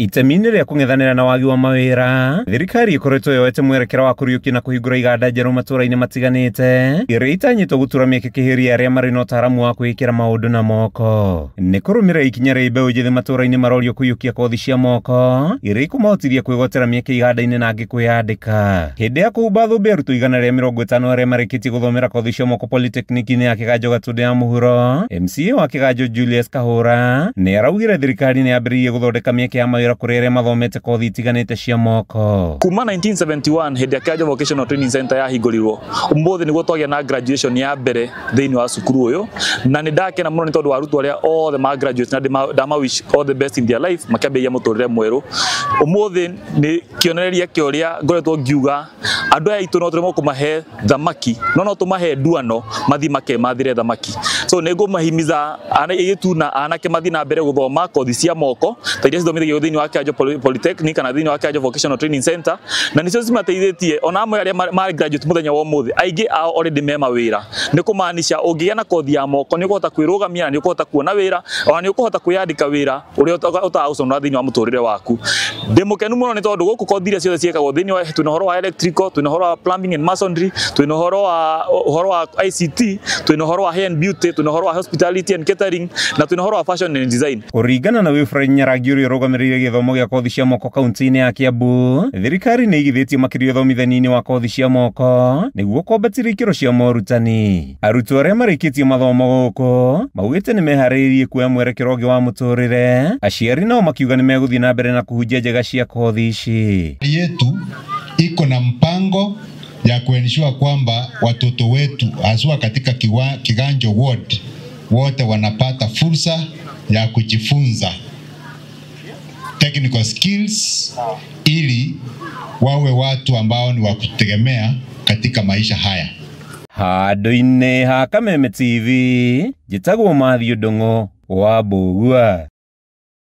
Itemi-inĩ rĩa kũng'ethanĩra na wagi wa mawĩra, thirikari ĩkoretwo yoete mwerekera wa kũriũkia na kũhingũra iganda njerũ matũũra-inĩ matiganĩte iria itanyĩtwo gũtura mĩeke arĩa marĩ na ũtaaramu wa kwĩĩkĩra maũndũ na moko. Nĩ kũrũmĩrĩra ikinya rĩa mbeũ njĩthĩ matũũra-inĩ marorio kũiyũkia kothi cia moko iria ikũmahotithia kwĩgwatĩra mĩeke iganda-inĩ na angĩ kwĩyandĩka. Hĩndĩ ya kũhumba thũmbĩ arutwo 150 arĩa marĩkĩtie gũthomera kothi cia moko Polytechnic-inĩ ya Kĩganjo Gatũndũ ya mũhuro, MCA wa Kĩganjo Julius Kahũra nĩ araugire thirikari nĩ yambĩrĩirie gũthondeka mĩeke ya mawĩra kũrĩ arĩa mathomete kothi itiganĩte cia moko. Kuma 1971 hĩndĩ ya Kĩganjo Vocational Training Center yahingũrirwo, ũmũthĩ nĩguo twagĩa na graduation ya mbere thĩinĩ wa cukuru ũyũ, na nĩ ndakena mũno nĩ tondũ wa arutwo arĩa othe ma graduate na ndama wish all the best in their life makĩambĩrĩria mũtũrĩre mwerũ. Ũmũthĩ nĩ kĩonereria kĩa ũrĩa ngoretwo ngiuga andũ aya aitũ no tũremwo kũmahe thamaki no tũmahe nduano mathi makemathĩre thamaki. So nĩ ngũmahimiza airĩtu na anake mathi na mbere gũthoma kothi cia moko ta iria cithomithagio thĩinĩ wa Kĩganjo Polytechnic kana thĩinĩ wa Kĩganjo Vocational Training Center, na nĩcio cimateithĩtie ona amwe arĩa marĩ graduate mũthenya wa ũmũthĩ aingĩ ao already me mawĩra. Nĩ kũmaanisha ũngĩgĩa na kothi ya moko nĩ ũkũhota kwĩrũgamia na nĩ ũkũhota kuona wĩra ona nĩ ũkũhota kwĩyandĩka wĩra ũrĩa ũtagũconora thĩinĩ wa mũtũrĩre waku. Ndĩ mũkenu mũno nĩ tondũ gũkũ kothi iria ciothe ciĩkagwo thĩinĩ wa twĩna ũhoro wa electrical, twĩna ũhoro wa plumbing and masonry, twĩna ũhoro wa ICT, twĩna ũhoro wa hair and beauty, twĩna ũhoro wa hospitality and catering, na twĩna ũhoro wa fashion and design. Kũringana na Wilfred Nyarangi ũrĩa ũrũgamĩrĩire gĩthomo gĩa kothi cia moko kaunti-inĩ ya Kiambu, thirikari nĩ igithĩtie makĩria ũthomithania-inĩ wa kothi cia moko nĩguo kwambatĩria ikĩro cia morutani. Arutwo arĩa marĩkĩtie mathomo gũkũ maugĩte nĩ meharĩirie kuoya mwerekero ũngĩ wa mũtũrĩre, aciari nao makiuga nĩ megũthiĩ na mbere na kũhunjia njega cia kothi ici. Yetu iko na mpango ya kuensure kwamba watoto wetu haswa katika Kiganjo ward wote wanapata fursa ya kujifunza technical skills ili wawe watu ambao ni wa kutegemea katika maisha haya. Handũ-inĩ ha Kameme TV, njĩtagwo Mathiũ Ndung'u wa Mbũgua.